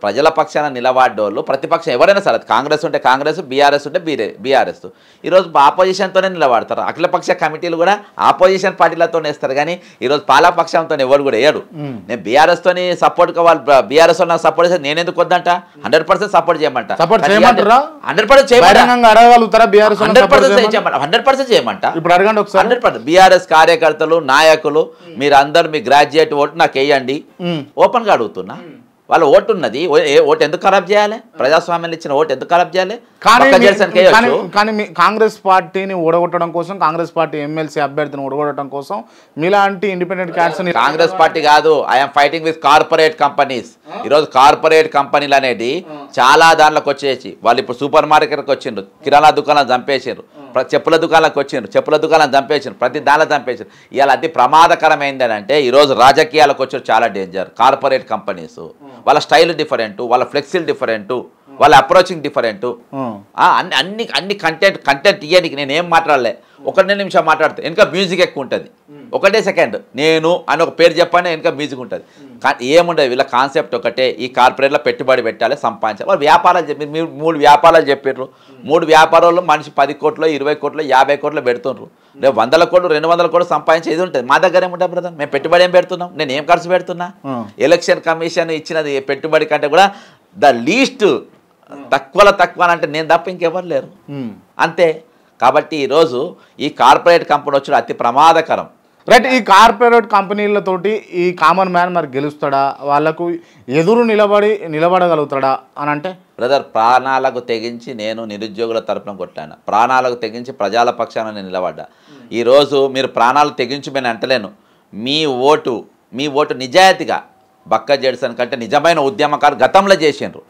ప్రజల పక్షాన నిలబడ్డోళ్ళు ప్రతిపక్షం ఎవరైనా సరే, కాంగ్రెస్ ఉంటే కాంగ్రెస్, బీఆర్ఎస్ ఉంటే బీఆర్ఎస్, ఈరోజు ఆపోజిషన్తోనే నిలబడతారు. అఖిలపక్ష కమిటీలు కూడా ఆపోజిషన్ పార్టీలతోనే ఇస్తారు, కానీ ఈరోజు పాలపక్షంతో ఎవరు కూడా వేయడు. నేను బీఆర్ఎస్తోని సపోర్ట్గా వాళ్ళు బీఆర్ఎస్ నాకు సపోర్ట్ చేస్తే నేను ఎందుకు వద్దంట? 100% సపోర్ట్ చేయమంట, 100% చేయమంట. ఇప్పుడు అడగండి ఒకసారి. 100% బీఆర్ఎస్ కార్యకర్తలు, నాయకులు, మీరందరూ మీ గ్రాడ్యుయేట్ ఓటు నాకు వేయండి, ఓపెన్గా అడుగుతున్నా. వాళ్ళ ఓటు ఉన్నది, ఓటు ఎందుకు ఖరాబ్ చేయాలి? ప్రజాస్వామ్యాన్ని ఇచ్చిన ఓటు ఎందుకు ఖరాబ్ చేయాలి? కానీ కాంగ్రెస్ పార్టీని ఓడగొట్టడం కోసం, కాంగ్రెస్ పార్టీ ఎమ్మెల్సీ అభ్యర్థిని ఓడగొట్టడం కోసం మీలాంటి ఇండిపెండెంట్ క్యాండిడేట్స్ కాంగ్రెస్ పార్టీ కాదు, I'm fighting with corporate companies. ఈరోజు కార్పొరేట్ కంపెనీలు అనేది చాలా దాంట్లోకి వచ్చేసి వాళ్ళు ఇప్పుడు సూపర్ మార్కెట్కి వచ్చిండ్రు, కిరాణా దుకాణాలు చంపేసారు, చెప్పుల దుకాణాలకు వచ్చిండ్రు, చెప్పుల దుకాణాలు చంపేసారు, ప్రతి దానిలో చంపేసారు. ఇవాళ అతి ప్రమాదకరమైంది అని అంటే ఈరోజు రాజకీయాలకు వచ్చారు చాలా డేంజర్. కార్పొరేట్ కంపెనీస్ వాళ్ళ స్టైల్ డిఫరెంట్, వాళ్ళ ఫ్లెక్సీలు డిఫరెంట్, వాళ్ళ అప్రోచింగ్ డిఫరెంట్. అన్ని కంటెంట్ ఇయ్యడానికి నేను ఏం మాట్లాడలే, 1 నిమిషం మాట్లాడితే వెనక మ్యూజిక్ ఎక్కువ ఉంటుంది. 1 సెకండ్ నేను అని ఒక పేరు చెప్పానే వెనక మ్యూజిక్ ఉంటుంది. కానీ ఏముండదు, వీళ్ళ కాన్సెప్ట్ ఒకటే, ఈ కార్పొరేట్లో పెట్టుబడి పెట్టాలి, సంపాదించాలి. వాళ్ళు వ్యాపారాలు చెప్పి మీరు 3 వ్యాపారాలు చెప్పారు. 3 వ్యాపారాల్లో మనిషి 10 కోట్లు, 20 కోట్లు, 50 కోట్లు పెడుతున్నారు. రేపు 100 కోట్లు, 200 కోట్లు సంపాదించేది ఉంటుంది. మా దగ్గర ఏముంటుంది బ్రదర్? మేము పెట్టుబడి ఏం పెడుతున్నాం? నేను ఏం ఖర్చు పెడుతున్నా? ఎలక్షన్ కమిషన్ ఇచ్చినది పెట్టుబడి కంటే కూడా ద లీస్ట్ తక్కువ అంటే నేను తప్ప ఇంకెవరు లేరు, అంతే. కాబట్టి ఈరోజు ఈ కార్పొరేట్ కంపెనీ వచ్చి అతి ప్రమాదకరం. రైట్, ఈ కార్పొరేట్ కంపెనీలతోటి ఈ కామన్ మ్యాన్ మరి గెలుస్తాడా? వాళ్ళకు ఎదురు నిలబడగలుగుతాడా అని అంటే బ్రదర్ ప్రాణాలకు తెగించి నేను నిరుద్యోగుల తరపున కొట్టాను, ప్రాణాలకు తెగించి ప్రజల పక్షాన నేను నిలబడ్డా. ఈరోజు మీరు ప్రాణాలు తెగించి నేను అంటలేను, మీ ఓటు నిజాయితీగా బక్క జెడ్సన్ కంటే నిజమైన ఉద్యమకారు గతంలో చేసిండ్రు.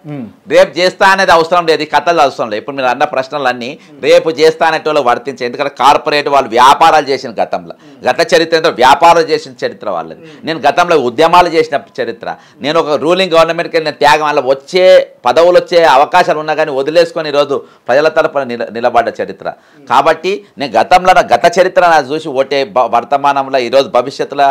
రేపు చేస్తా అనేది అవసరం లేదు, ఈ కథలు అవసరం లేదు. ఇప్పుడు మీరు అన్న ప్రశ్నలన్నీ రేపు చేస్తా అనేటోళ్ళు వర్తించే. ఎందుకంటే కార్పొరేట్ వాళ్ళు వ్యాపారాలు చేసిన గతంలో, గత చరిత్ర వ్యాపారాలు చేసిన చరిత్ర వాళ్ళది. నేను గతంలో ఉద్యమాలు చేసిన చరిత్ర. నేను ఒక రూలింగ్ గవర్నమెంట్కి వెళ్ళిన త్యాగం వల్ల వచ్చే పదవులు వచ్చే అవకాశాలు ఉన్నా కానీ వదిలేసుకొని ఈరోజు ప్రజల తరపున నిలబడ్డ చరిత్ర. కాబట్టి నేను గతంలో గత చరిత్ర చూసి ఓటే వర్తమానంలో ఈరోజు భవిష్యత్తులో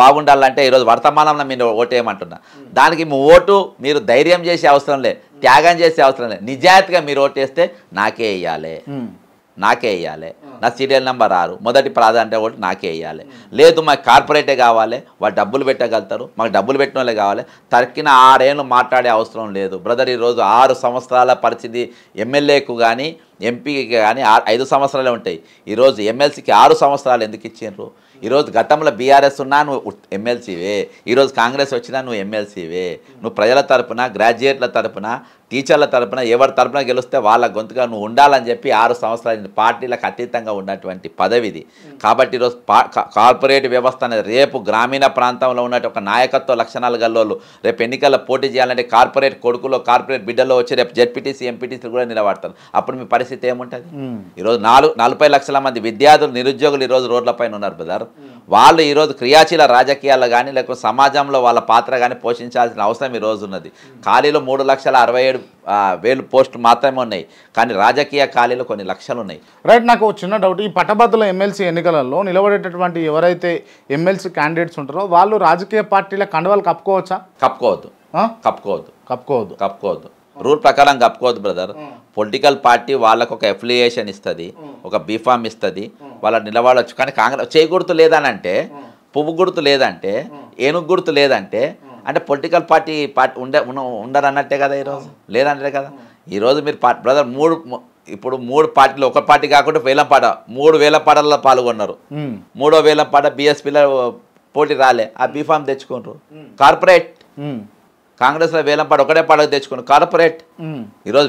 బాగుండాలంటే ఈరోజు వర్తమానంలో మీరు ఓటేయమంటున్నా. దానికి మీ ఓటు మీరు ధైర్యం చేసే అవసరం లే, త్యాగం చేసే అవసరం లేదు. నిజాయితీగా మీరు ఓటేస్తే నాకే వేయాలి, నా సీరియల్ నెంబర్ 6 మొదటి ప్రాధాన్యత ఓటు నాకే వేయాలి. లేదు మాకు కార్పొరేటే కావాలి, వాళ్ళు డబ్బులు పెట్టగలుగుతారు, మాకు డబ్బులు పెట్టిన వాళ్ళే కావాలి. తక్కిన 6 ఏళ్ళు మాట్లాడే అవసరం లేదు బ్రదర్. ఈరోజు 6 సంవత్సరాల పరిస్థితి ఎమ్మెల్యేకు కానీ ఎంపీకి కానీ 5 సంవత్సరాలే ఉంటాయి. ఈరోజు ఎమ్మెల్సీకి 6 సంవత్సరాలు ఎందుకు ఇచ్చిండ్రు? ఈరోజు గతంలో బీఆర్ఎస్ ఉన్నా నువ్వు ఎమ్మెల్సీవే, ఈరోజు కాంగ్రెస్ వచ్చినా నువ్వు ఎమ్మెల్సీవే. నువ్వు ప్రజల తరపున, గ్రాడ్యుయేట్ల తరపున, టీచర్ల తరపున ఎవరి తరపున గెలిస్తే వాళ్ళ గొంతుగా నువ్వు ఉండాలని చెప్పి 6 సంవత్సరాల పార్టీలకు అతీతంగా ఉన్నటువంటి పదవి ఇది. కాబట్టి ఈరోజు కార్పొరేట్ వ్యవస్థ అనేది రేపు గ్రామీణ ప్రాంతంలో ఉన్నట్టు ఒక నాయకత్వ లక్షణాలు గల్లోళ్ళు రేపు ఎన్నికల్లో పోటీ చేయాలంటే కార్పొరేట్ కొడుకులో కార్పొరేట్ బిడ్డలో వచ్చి రేపు జెడ్పీటీసీ ఎంపీటీసీ కూడా నిలబడతారు. అప్పుడు మీ పరిస్థితి ఏముంటుంది? ఈరోజు 40 లక్షల మంది విద్యార్థులు నిరుద్యోగులు ఈరోజు రోడ్లపైన ఉన్నారు బ్రదర్. వాళ్ళు ఈరోజు క్రియాశీల రాజకీయాల్లో కానీ లేకపోతే సమాజంలో వాళ్ళ పాత్ర కానీ పోషించాల్సిన అవసరం ఈరోజు ఉన్నది. ఖాళీలో 3,67,000 పోస్టులు మాత్రమే ఉన్నాయి, కానీ రాజకీయ ఖాళీలు కొన్ని లక్షలు ఉన్నాయి. రైట్. నాకు చిన్న డౌట్, ఈ పట్టభద్రుల ఎమ్మెల్సీ ఎన్నికలలో నిలబడేటటువంటి ఎవరైతే ఎమ్మెల్సీ క్యాండిడేట్స్ ఉంటారో వాళ్ళు రాజకీయ పార్టీల కండువాలు కప్పుకోవచ్చా? కప్పుకోవద్దు. రూల్ ప్రకారం కప్పుకోవద్దు బ్రదర్. పొలిటికల్ పార్టీ వాళ్ళకు ఒక అఫిలియేషన్ ఇస్తుంది, ఒక బీఫామ్ ఇస్తుంది, వాళ్ళ నిలబడవచ్చు. కానీ కాంగ్రెస్ చేయి గుర్తు లేదనంటే, పువ్వు గుర్తు లేదంటే, ఏనుగు గుర్తు లేదంటే అంటే పొలిటికల్ పార్టీ ఉండరన్నట్టే కదా. ఈరోజు లేదంటే కదా. ఈరోజు మీరు బ్రదర్ ఇప్పుడు 3 పార్టీలు, ఒక పార్టీ కాకుండా వేలంపాట 3 వేలంపాటల్లో పాల్గొన్నారు. 3వ వేలంపాట బీఎస్పీలో పోటీ రాలే, ఆ బీఫామ్ తెచ్చుకుంటారు. కార్పొరేట్ కాంగ్రెస్లో వేలంపాట ఒకటే పాటకు తెచ్చుకున్నారు కార్పొరేట్. ఈరోజు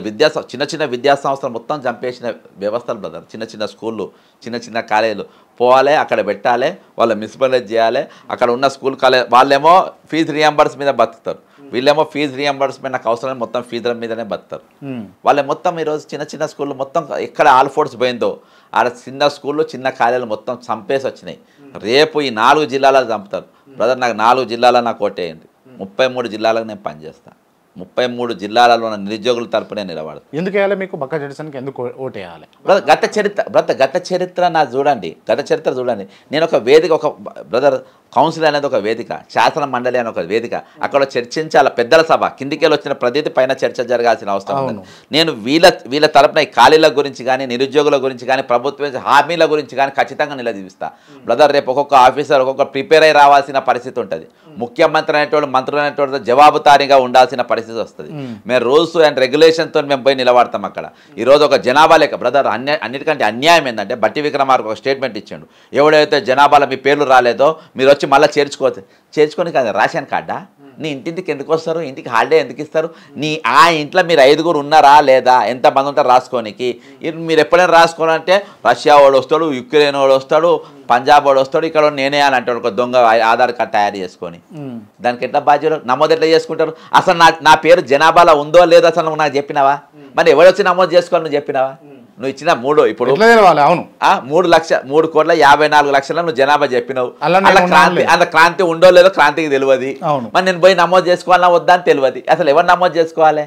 చిన్న విద్యా సంస్థలు మొత్తం చంపేసిన వ్యవస్థలు బ్రదర్. చిన్న స్కూళ్ళు, చిన్న కాలేజీలు పోవాలి, అక్కడ పెట్టాలి, వాళ్ళు మున్సిపలైజ్ చేయాలి. అక్కడ ఉన్న స్కూల్ కాలేజ్ వాళ్ళేమో ఫీజు రియంబర్స్ మీద బతుకుతారు, వీళ్ళేమో ఫీజు రియంబర్స్మెంట్ నాకు అవసరం మొత్తం ఫీజుల మీదనే బతుకుతారు. వాళ్ళే మొత్తం ఈరోజు చిన్న స్కూళ్ళు మొత్తం ఎక్కడ ఆల్ ఫోర్స్ పోయిందో ఆడ చిన్న స్కూళ్ళు చిన్న కాలేజీలు మొత్తం చంపేసి వచ్చినాయి. రేపు ఈ 4 జిల్లాలకు చంపుతారు బ్రదర్. నాకు 4 జిల్లాలో నాకు ఓటేయండి. 33 జిల్లాలకు నేను పనిచేస్తాను. 33 జిల్లాలలో ఉన్న నిరుద్యోగుల తరపునే నిలబడదు. ఎందుకు వేయాలి మీకు? బక్క జడిసన్కి ఎందుకు ఓటేయాలి? గత చరిత్ర చూడండి. నేను ఒక వేదిక, ఒక బ్రదర్ కౌన్సిల్ అనేది ఒక వేదిక, శాసన మండలి అని ఒక వేదిక, అక్కడ చర్చించాల పెద్దల సభ, కిందికెళ్ళి వచ్చిన ప్రతిదీ పైన చర్చ జరగాల్సిన అవసరం ఉంది. నేను వీళ్ళ తరపున ఈ ఖాళీల గురించి కానీ, నిరుద్యోగుల గురించి కానీ, ప్రభుత్వ హామీల గురించి కానీ ఖచ్చితంగా నిలదీస్తా బ్రదర్. రేపు ఒక్కొక్క ఆఫీసర్ ఒక్కొక్క ప్రిపేర్ అయి రావాల్సిన పరిస్థితి ఉంటుంది. ముఖ్యమంత్రి అనేటువంటి మంత్రులు అనేటువంటి జవాబుదారీగా ఉండాల్సిన పరిస్థితి వస్తుంది. మేము రూల్స్ అండ్ రెగ్యులేషన్తో మేము పోయి నిలబడతాం అక్కడ. ఈరోజు ఒక జనాభా లెక్క బ్రదర్, అన్నిటికంటే అన్యాయం ఏంటంటే బట్టి విక్రమార్క ఒక స్టేట్మెంట్ ఇచ్చాడు. ఎవడైతే జనాభాలో మీ పేర్లు రాలేదో మీరు వచ్చి మళ్ళీ చేర్చుకొని కాదు రేషన్ కార్డా, నీ ఇంటింటికి ఎందుకు వస్తారు, ఇంటికి హాలిడే ఎందుకు ఇస్తారు, ఆ ఇంట్లో మీరు 5గురు ఉన్నారా లేదా, ఎంతమంది ఉంటారు రాసుకోనికి. మీరు ఎప్పుడైనా రాసుకోవాలంటే రష్యా వాడు వస్తాడు, యుక్రెయిన్ వాడు వస్తాడు, పంజాబ్ వాడు వస్తాడు, ఇక్కడ నేనే అని అంటాడు ఒక దొంగ ఆధార్ కార్డు తయారు చేసుకొని. దానికి ఎట్లా బాధ్యత నమోదు ఎట్లా చేసుకుంటారు? అసలు నా పేరు జనాభాలో ఉందో లేదో అసలు నువ్వు నాకు చెప్పినావా? మరి ఎవరు వచ్చి నమోదు చేసుకోవాలి నువ్వు చెప్పినావా? నువ్వు ఇచ్చిన 3 ఇప్పుడు 3,54,00,000 నువ్వు జనాభా చెప్పినావు. అంత క్రాంతి ఉండో లేదో క్రాంతికి తెలియదు. మరి నేను పోయి నమోదు చేసుకోవాలన్నా వద్దా అని తెలియదు. అసలు ఎవరు నమోదు చేసుకోవాలి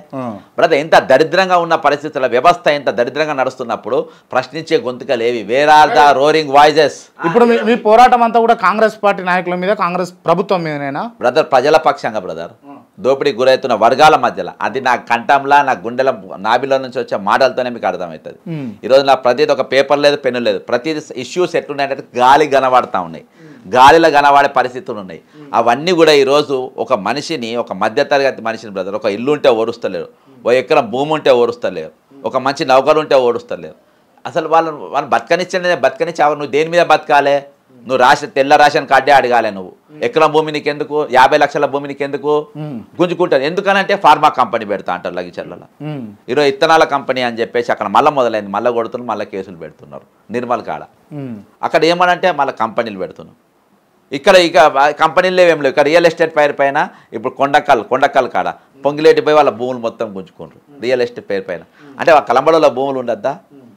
బ్రదర్? ఎంత దరిద్రంగా ఉన్న పరిస్థితుల వ్యవస్థ ఎంత దరిద్రంగా నడుస్తున్నప్పుడు ప్రశ్నించే గొంతుకలు ఏవి? Where are the roaring voices? ఇప్పుడు మీ పోరాటం అంతా కూడా కాంగ్రెస్ పార్టీ నాయకుల మీద, కాంగ్రెస్ ప్రభుత్వం మీదనేనా బ్రదర్? ప్రజల పక్షంగా బ్రదర్. దోపిడీకి గురవుతున్న వర్గాల మధ్యలో అది నా కంఠంలా, నా గుండెల నాభిలో నుంచి వచ్చే మాటలతోనే మీకు అర్థమవుతుంది. ఈరోజు నా ప్రతిదీ ఒక పేపర్ లేదు, పెన్ను లేదు, ప్రతిదీ ఇష్యూస్ ఎట్లున్నాయంటే గాలి కనబడతా ఉన్నాయి, గాలిలో కనబడే పరిస్థితులు ఉన్నాయి. అవన్నీ కూడా ఈరోజు ఒక మనిషిని, ఒక మధ్యతరగతి మనిషిని బ్రదర్, ఒక ఇల్లు ఉంటే ఓడుస్తలేరు, ఒక ఎకరం భూమి ఉంటే ఓడుస్తలేరు, ఒక మంచి నౌకరు ఉంటే ఓడుస్తలేరు. అసలు వాళ్ళు బతకనిచ్చి నువ్వు దేని మీద బతకాలే? నువ్వు తెల్ల రేషన్ కార్డే అడగాలి. నువ్వు ఎకరం భూమి నీకెందుకు, 50 లక్షల భూమి నీకెందుకు? గుంజుకుంటారు. ఎందుకనంటే ఫార్మా కంపెనీ పెడతా అంటారు లగిచర్లలో. ఈరోజు ఇత్తనాల కంపెనీ అని చెప్పేసి అక్కడ మళ్ళీ మొదలైంది, మళ్ళీ కొడుతున్నారు, మళ్ళీ కేసులు పెడుతున్నారు నిర్మల్ కాడ. అక్కడ ఏమనంటే మళ్ళీ కంపెనీలు పెడుతున్నాం. ఇక్కడ ఇక కంపెనీలు ఏం లేవు. ఇక్కడ రియల్ ఎస్టేట్ పేరు పైన ఇప్పుడు కొండకల్ కాడ పొంగిలేటి పోయి వాళ్ళ భూములు మొత్తం గుంజుకుంటారు రియల్ ఎస్టేట్ పేరు పైన. అంటే కలంబడలో భూములు ఉండద్దా?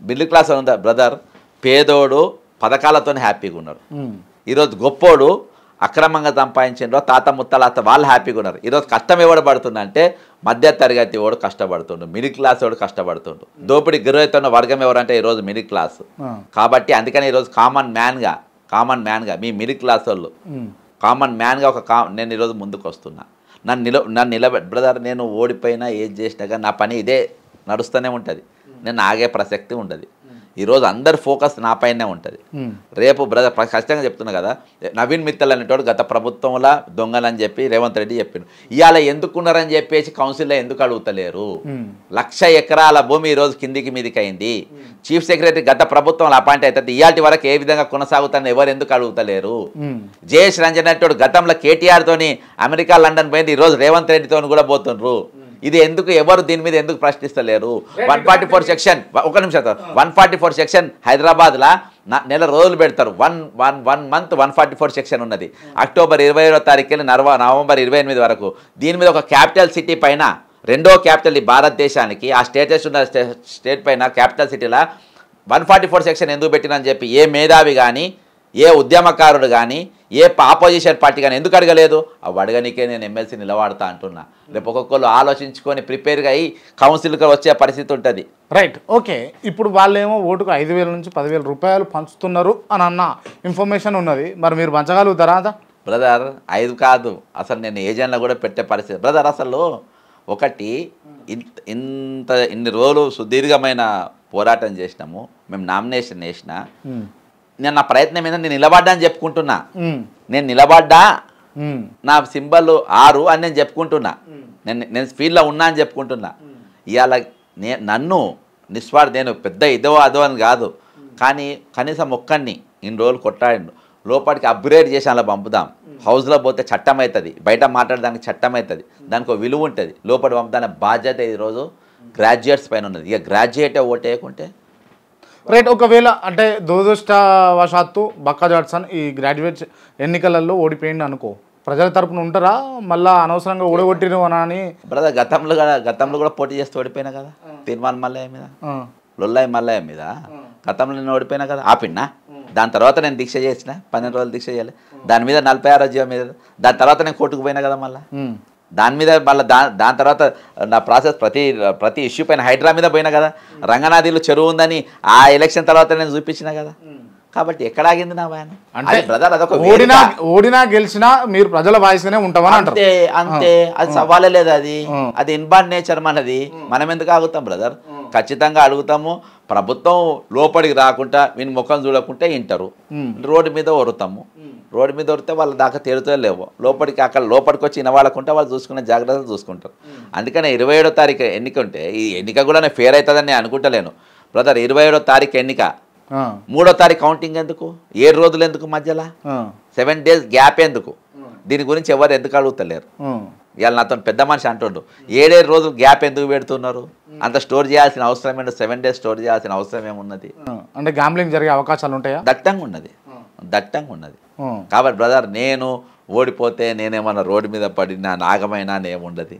మిడిల్ క్లాస్ ఉందా బ్రదర్? పేదోడు పథకాలతో హ్యాపీగా ఉన్నారు. ఈరోజు గొప్పోడు అక్రమంగా సంపాదించిండ్రో తాత ముత్తల వాళ్ళు హ్యాపీగా ఉన్నారు. ఈరోజు కష్టం ఎవడు పడుతుందంటే మధ్య తరగతి వాడు కష్టపడుతుండు, మిడిల్ క్లాస్ వాడు కష్టపడుతుండు. దోపిడి గురవుతున్న వర్గం ఎవరంటే ఈరోజు మిడిల్ క్లాస్. కాబట్టి అందుకని ఈరోజు కామన్ మ్యాన్గా మీ మిడిల్ క్లాస్ వాళ్ళు కామన్ మ్యాన్గా నేను ఈరోజు ముందుకు వస్తున్నా. నన్ను నిలబెట్టి బ్రదర్, నేను ఓడిపోయినా ఏది చేసినా కానీ నా పని ఇదే నడుస్తూనే ఉంటుంది. నేను ఆగే ప్రసక్తి ఉండదు. ఈరోజు అందరి ఫోకస్ నా పైనే ఉంటుంది. రేపు బ్రదర్ ఖచ్చితంగా చెప్తున్నా కదా, నవీన్ మిత్తల్ అనేటోడు గత ప్రభుత్వంలో దొంగలని చెప్పి రేవంత్ రెడ్డి చెప్పిండు. ఇవాళ ఎందుకున్నారని చెప్పేసి కౌన్సిల్లో ఎందుకు అడుగుతలేరు? 1,00,000 ఎకరాల భూమి ఈరోజు కిందికి మీదికి అయింది. చీఫ్ సెక్రటరీ గత ప్రభుత్వంలో అపాయింట్ అవుతుంది. ఇవాటి వరకు ఏ విధంగా కొనసాగుతారని ఎవరు ఎందుకు అడుగుతలేరు? జయేష్ రంజన్ అనేటోడు గతంలో కేటీఆర్ తోని అమెరికా లండన్ పోయింది, ఈరోజు రేవంత్ రెడ్డితో కూడా పోతుండ్రు. ఇది ఎందుకు ఎవరు దీని మీద ఎందుకు ప్రశ్నిస్తలేరు? 144 సెక్షన్, ఒక నిమిషం, 144 సెక్షన్ హైదరాబాద్లో నెల రోజులు పెడతారు. వన్ మంత్ 144 సెక్షన్ ఉన్నది. అక్టోబర్ 27వ తారీఖు నవంబర్ 28 వరకు దీని మీద ఒక క్యాపిటల్ సిటీ పైన, రెండో క్యాపిటల్ ఈ భారతదేశానికి, ఆ స్టేటస్ ఉన్న స్టేట్ పైన క్యాపిటల్ సిటీలో 144 సెక్షన్ ఎందుకు పెట్టినని చెప్పి ఏ మేధావి కానీ, ఏ ఉద్యమకారుడు కానీ, ఏ ఆపోజిషన్ పార్టీ కానీ ఎందుకు అడగలేదు? అవి అడగనికే నేను ఎమ్మెల్సీ నిలబడతా అంటున్నా. రేపు ఒక్కొక్కరు ఆలోచించుకొని ప్రిపేర్గా అయ్యి కౌన్సిల్కి వచ్చే పరిస్థితి ఉంటుంది. Right, okay. ఇప్పుడు వాళ్ళేమో ఓటుకు 5,000 నుంచి 10,000 రూపాయలు పంచుతున్నారు అని అన్న ఇన్ఫర్మేషన్ ఉన్నది. మరి మీరు పంచగలుగుతారా? బ్రదర్ 5 కాదు, అసలు నేను ఏజెంట్లో కూడా పెట్టే పరిస్థితి. బ్రదర్ అసలు ఒకటి ఇన్ని రోజులు సుదీర్ఘమైన పోరాటం చేసినాము, మేము నామినేషన్ వేసినా, నేను నా ప్రయత్నం మీద నేను నిలబడ్డా అని చెప్పుకుంటున్నా. నేను నిలబడ్డా, నా సింబల్ 6 అని నేను చెప్పుకుంటున్నా. నేను స్పీడ్లో ఉన్నా అని చెప్పుకుంటున్నా. ఇవాళ నన్ను నేను పెద్ద ఇదో అదో అని కాదు, కానీ కనీసం ఒక్కడిని ఇన్ని రోజులు కొట్టాడు లోపలికి అప్గ్రేడ్ చేసి అలా పంపుదాం. హౌస్లో పోతే చట్టం అవుతుంది, బయట మాట్లాడడానికి చట్టం అవుతుంది, దానికి ఒక విలువ ఉంటుంది. లోపలి పంపుదానే బాధ్యత ఈరోజు గ్రాడ్యుయేట్స్ పైన ఉన్నది. ఇక గ్రాడ్యుయేటే ఓటేయకుంటే రైట్. ఒకవేళ అంటే దురదృష్టవశాత్తు బక్కా జాడ్సన్ ఈ గ్రాడ్యుయేట్ ఎన్నికలలో ఓడిపోయింది అనుకో, ప్రజల తరపున ఉంటారా? మళ్ళీ అనవసరంగా ఓడగొట్టిరు అని? బ్రదర్ గతంలో కూడా పోటీ చేస్తూ ఓడిపోయినా కదా, తీర్మానం మల్లయ్య మీద, లొల్లాయి మల్లయ్య మీద గతంలో నేను ఓడిపోయినా కదా, ఆపిన్నా. దాని తర్వాత నేను దీక్ష చేసిన, 12 రోజులు దీక్ష చేయాలి. దాని మీద 46 జీవో మీద, దాని తర్వాత నేను కోర్టుకు పోయినా కదా మళ్ళీ. దాని మీద మళ్ళీ దాని తర్వాత నా ప్రాసెస్ ప్రతి ఇష్యూ పైన హైడ్రా మీద పోయినా కదా. రంగనాథిలో చెరువు ఉందని ఆ ఎలక్షన్ తర్వాత నేను చూపించిన కదా. కాబట్టి ఎక్కడ ఆగింది నా భయాన్ని? అంటే బ్రదర్ అదొక ఓడినా గెలిచినా మీరు ప్రజల వాయిస్గానే ఉంటామని అంటారు. అంతే, అది సవాలే లేదు. అది ఇన్బార్న్ నేచర్ మనది. మనం ఎందుకు ఆగుతాం బ్రదర్? ఖచ్చితంగా అడుగుతాము. ప్రభుత్వం లోపలికి రాకుండా వీని ముఖం చూడకుంటే వింటారు. రోడ్డు మీద ఒరుతాము. రోడ్డు మీద ఒరితే వాళ్ళ దాకా తేలుతో లేవు. లోపలికి వచ్చి వినవాళ్ళకుంటే వాళ్ళు చూసుకునే జాగ్రత్తలు చూసుకుంటారు. అందుకనే 27వ తారీఖు ఎన్నిక ఉంటే, ఈ ఎన్నిక కూడా నేను ఫేర్ అవుతుందని నేను అనుకుంటలేను బ్రదర్. 27వ తారీఖు ఎన్నిక, 3వ తారీఖు కౌంటింగ్ ఎందుకు? 7 రోజులు ఎందుకు మధ్యలో? 7 days గ్యాప్ ఎందుకు? దీని గురించి ఎవరు ఎందుకు అడుగుతలేరు? ఇవాళ నాతో పెద్ద మనిషి అంటుండు 7 రోజులు గ్యాప్ ఎందుకు పెడుతున్నారు? అంత స్టోర్ చేయాల్సిన అవసరం ఏంటో, 7 days స్టోర్ చేయాల్సిన అవసరం ఏమున్నది? అంటే గ్యాంబ్లింగ్ జరిగే అవకాశాలు ఉంటాయా? దట్టంగా ఉన్నది. కాబట్టి బ్రదర్ నేను ఓడిపోతే నేనేమన్నా రోడ్డు మీద పడినా నాగమైనా నేముండదు.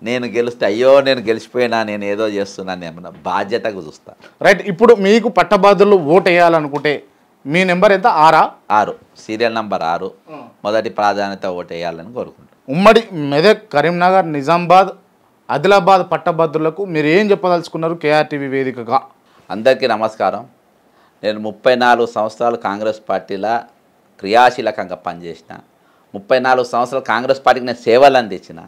నేను గెలిస్తే అయ్యో నేను గెలిచిపోయినా నేను ఏదో చేస్తున్నాను ఏమన్నా బాధ్యతగా చూస్తా. రైట్. ఇప్పుడు మీకు పట్టభద్రులు ఓటు వేయాలనుకుంటే మీ నెంబర్ ఎంత? 6 సీరియల్ నెంబర్ 6 మొదటి ప్రాధాన్యత ఓటు వేయాలని కోరుకుంటాను. ఉమ్మడి మెదక్, కరీంనగర్, నిజామాబాద్, ఆదిలాబాద్ పట్టభద్రులకు మీరు ఏం చెప్పదలుచుకున్నారు కేఆర్టీవీ వేదికగా? అందరికీ నమస్కారం. నేను 34 సంవత్సరాలు కాంగ్రెస్ పార్టీలో క్రియాశీలకంగా పనిచేసిన, 34 సంవత్సరాలు కాంగ్రెస్ పార్టీకి నేను సేవలు అందించిన.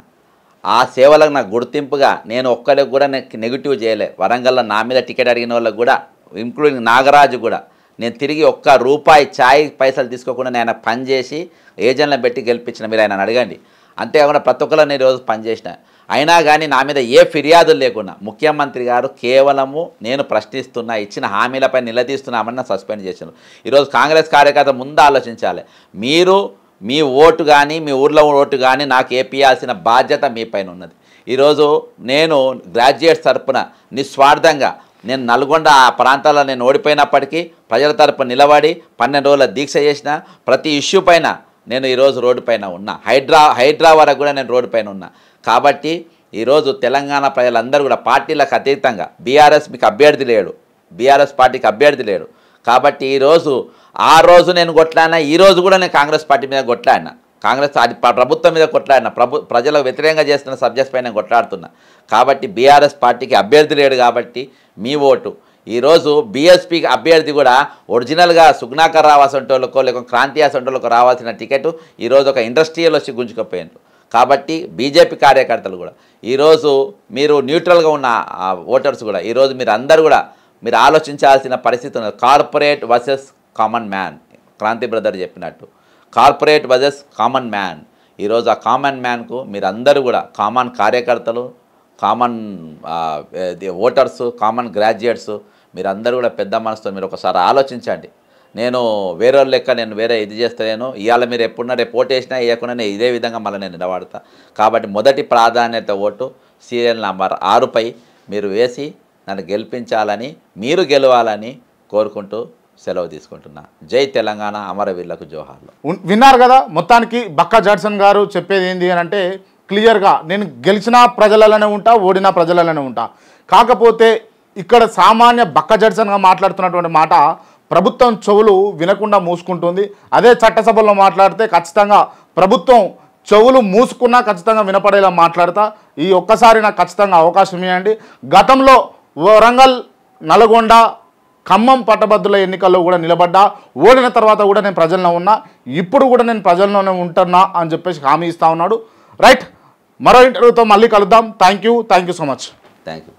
ఆ సేవలకు నాకు గుర్తింపుగా నేను ఒక్కరికి కూడా నెగిటివ్ చేయలే. వరంగల్లో నా మీద టికెట్ అడిగిన వాళ్ళకు కూడా, ఇంక్లూడింగ్ నాగరాజు కూడా, నేను తిరిగి ఒక్క రూపాయి ఛాయ్ పైసలు తీసుకోకుండా నేను పనిచేసి ఏజెంట్లను పెట్టి గెలిపించిన. మీరు ఆయన అడగండి. అంతేకాకుండా ప్రతి ఒక్కరు నేను ఈరోజు పనిచేసిన. అయినా కానీ నా మీద ఏ ఫిర్యాదులు లేకుండా ముఖ్యమంత్రి గారు కేవలము నేను ప్రశ్నిస్తున్నా, ఇచ్చిన హామీలపై నిలదీస్తున్నామని సస్పెండ్ చేశాను. ఈరోజు కాంగ్రెస్ కార్యకర్త ముందు ఆలోచించాలి. మీరు మీ ఓటు కానీ మీ ఊర్లో ఓటు కానీ నాకు వేపియాల్సిన బాధ్యత మీ పైన ఉన్నది. ఈరోజు నేను గ్రాడ్యుయేట్స్ తరపున నిస్వార్థంగా నేను నల్గొండ ఆ ప్రాంతాల్లో నేను ఓడిపోయినప్పటికీ ప్రజల తరపున నిలబడి 12 రోజుల దీక్ష చేసిన. ప్రతి ఇష్యూ పైన నేను ఈరోజు రోడ్డు పైన ఉన్నా. హైడ్రా వరకు కూడా నేను రోడ్డు పైన ఉన్నా. కాబట్టి ఈరోజు తెలంగాణ ప్రజలందరూ కూడా పార్టీలకు అతీతంగా బీఆర్ఎస్ మీకు అభ్యర్థి లేడు, బీఆర్ఎస్ పార్టీకి అభ్యర్థి లేడు. కాబట్టి ఈరోజు ఆ రోజు నేను కొట్లాడినా, ఈరోజు కూడా నేను కాంగ్రెస్ పార్టీ మీద కొట్లాడినా, కాంగ్రెస్ ప్రభుత్వం మీద కొట్లాడినా, ప్రజలకు వ్యతిరేకంగా చేస్తున్న సబ్జెక్ట్స్ పైన కొట్లాడుతున్నా. కాబట్టి బీఆర్ఎస్ పార్టీకి అభ్యర్థి లేడు. కాబట్టి మీ ఓటు ఈరోజు బీఎస్పీకి అభ్యర్థి కూడా ఒరిజినల్గా సుగ్నాకర్ రావు అసంటోళ్ళకో లేక క్రాంతి అసంటోళ్ళకో రావాల్సిన టికెట్ ఈరోజు ఒక ఇండస్ట్రియల్ వచ్చి గుంజుకపోయారు. కాబట్టి బీజేపీ కార్యకర్తలు కూడా ఈరోజు మీరు న్యూట్రల్గా ఉన్న ఓటర్స్ కూడా ఈరోజు మీరు అందరూ కూడా మీరు ఆలోచించాల్సిన పరిస్థితి ఉన్నది. Corporate versus common man, Kranti brother చెప్పినట్టు కార్పొరేట్ వర్సెస్ కామన్ మ్యాన్. ఈరోజు ఆ కామన్ మ్యాన్కు మీరు అందరూ కూడా కామన్ కార్యకర్తలు, కామన్ ఓటర్స్, కామన్ గ్రాడ్యుయేట్స్ మీరందరూ కూడా పెద్ద మనసుతో మీరు ఒకసారి ఆలోచించండి. నేను వేరే లెక్క నేను వేరే ఇది చేస్తలేను, ఇవాళ మీరు ఎప్పుడున్నా రేపు ఓటు వేసినా వేయకుండా నేను ఇదే విధంగా మళ్ళీ నేను నిలబడతా. కాబట్టి మొదటి ప్రాధాన్యత ఓటు సీరియల్ నంబర్ 6పై మీరు వేసి నన్ను గెలిపించాలని, మీరు గెలవాలని కోరుకుంటూ సెలవు తీసుకుంటున్నా. జై తెలంగాణ, అమరవీరులకు జోహార్లు. విన్నారు కదా, మొత్తానికి బక్కా జాడ్సన్ గారు చెప్పేది ఏంటి అని అంటే క్లియర్గా నేను గెలిచినా ప్రజలలోనే ఉంటా, ఓడినా ప్రజలలోనే ఉంటా. కాకపోతే ఇక్కడ సామాన్య బక్కా జాడ్సన్గా మాట్లాడుతున్నటువంటి మాట ప్రభుత్వం చెవులు వినకుండా మూసుకుంటుంది. అదే చట్టసభలో మాట్లాడితే ఖచ్చితంగా ప్రభుత్వం చెవులు మూసుకున్నా ఖచ్చితంగా వినపడేలా మాట్లాడతా. ఈ ఒక్కసారి నాకు ఖచ్చితంగా అవకాశం ఇవ్వండి. గతంలో వరంగల్, నల్గొండ, ఖమ్మం పట్టభద్రుల ఎన్నికల్లో కూడా నిలబడ్డా, ఓడిన తర్వాత కూడా నేను ప్రజల్లో ఉన్నా, ఇప్పుడు కూడా నేను ప్రజల్లోనే ఉంటున్నా అని చెప్పేసి హామీ ఇస్తా ఉన్నాడు. రైట్, మరో ఇంటర్వ్యూతో మళ్ళీ కలుద్దాం. Thank you so much. Thank you.